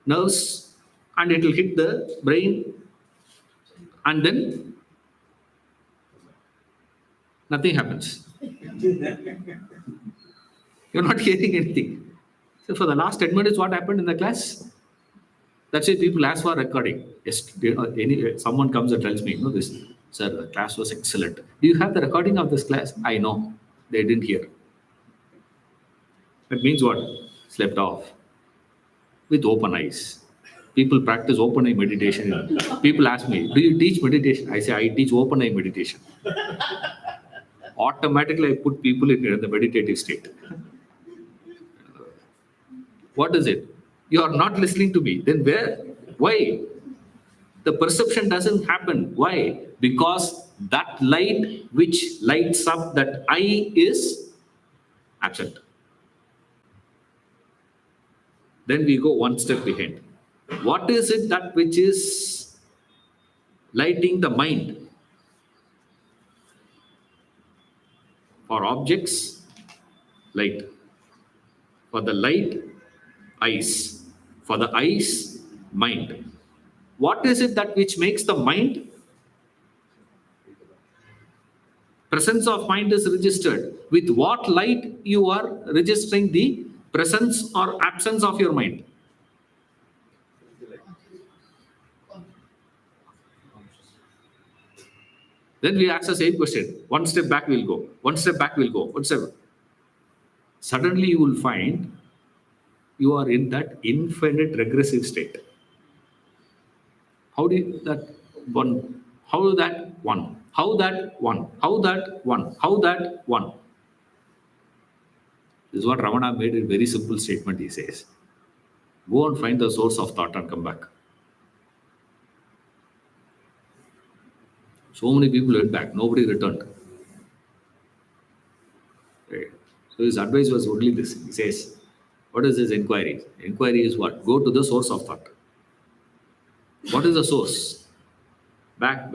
nerves and it will hit the brain, and then nothing happens. You're not hearing anything. So for the last 10 minutes, what happened in the class? That's why people ask for recording. Yes, someone comes and tells me, this, sir, the class was excellent. Do you have the recording of this class? I know. They didn't hear. That means what? Slept off. With open eyes. People practice open eye meditation. People ask me, do you teach meditation? I say, I teach open eye meditation. Automatically, I put people in the meditative state. What is it? You are not listening to me. Then where? Why? The perception doesn't happen. Why? Because that light which lights up that eye is absent. Then we go one step behind. What is it that which is lighting the mind? For objects, light. For the light, eyes. For the eyes, mind. What is it that which makes the mind? Presence of mind is registered. With what light you are registering the presence or absence of your mind? Then we ask the same question. One step back we'll go. One step back we'll go. One step. Suddenly you will find you are in that infinite regressive state. How did that one? How that one? How that one? How that one? How that one? This is what Ramana made a very simple statement. He says, go and find the source of thought and come back. So many people went back. Nobody returned. Right. So his advice was only this. He says, what is this inquiry? Inquiry is what? Go to the source of thought. What is the source? Back.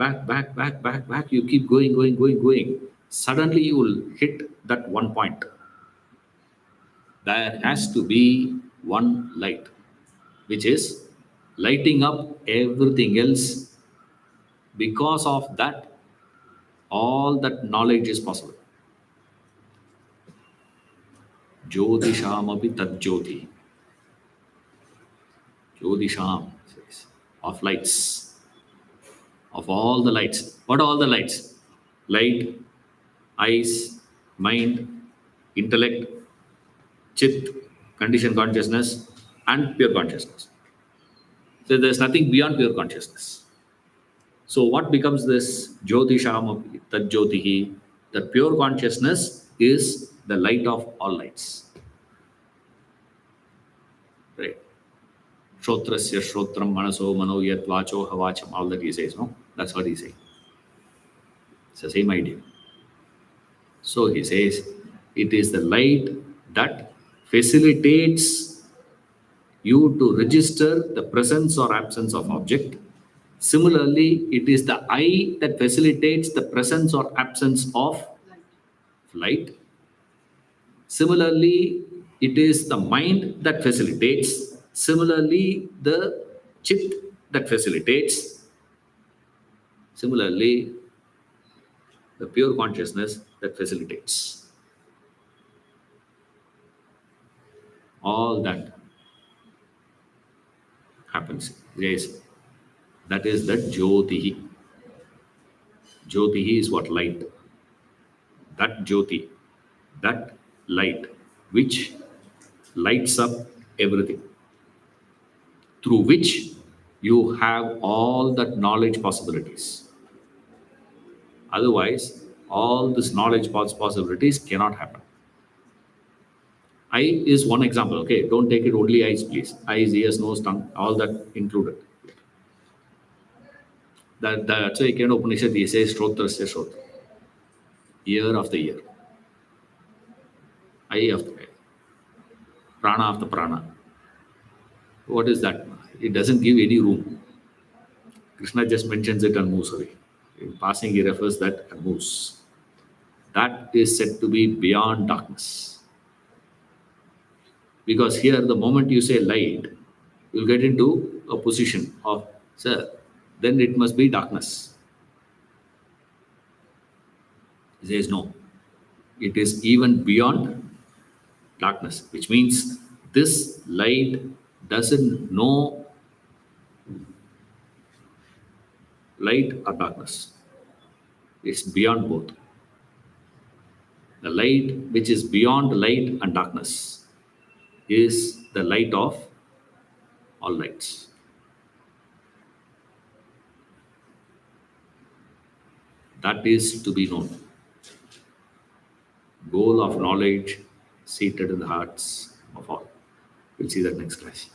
You keep going. Suddenly you will hit that one point. There has to be one light, which is lighting up everything else. Because of that, all that knowledge is possible. Jyotisham api tad jyoti. Jyotisham says, of lights. Of all the lights. What are all the lights? Light, eyes, mind, intellect, chit, conditioned consciousness, and pure consciousness. So there's nothing beyond pure consciousness. So what becomes this Jyotisham api tad jyotihi? The pure consciousness is the light of all lights. Shrotrasya Shrotram Manaso Mano Yat Vacho Havacham, all that he says, no? That's what he's saying. It's the same idea. So he says, it is the light that facilitates you to register the presence or absence of object. Similarly, it is the eye that facilitates the presence or absence of light. Similarly, it is the mind that facilitates. Similarly, the chit that facilitates. Similarly, the pure consciousness that facilitates. All that happens. Yes, that is that Jyotihi. Jyotihi is what? Light. That Jyoti, that light, which lights up everything, through which you have all that knowledge possibilities. Otherwise, all this knowledge possibilities cannot happen. Eye is one example, okay? Don't take it only eyes, please. Eyes, ears, nose, tongue, all that included. That's why Kena Upanishad, he says, Shrotrasya Shrotra. Ear of the ear. Eye of the eye. Prana of the prana. What is that? It doesn't give any room. Krishna just mentions it and moves away. In passing, he refers that and moves. That is said to be beyond darkness. Because here, the moment you say light, you'll get into a position of, sir, then it must be darkness. He says, no. It is even beyond darkness, which means this light doesn't know light or darkness. It's beyond both. The light which is beyond light and darkness is the light of all lights. That is to be known. Goal of knowledge seated in the hearts of all. We'll see that next class.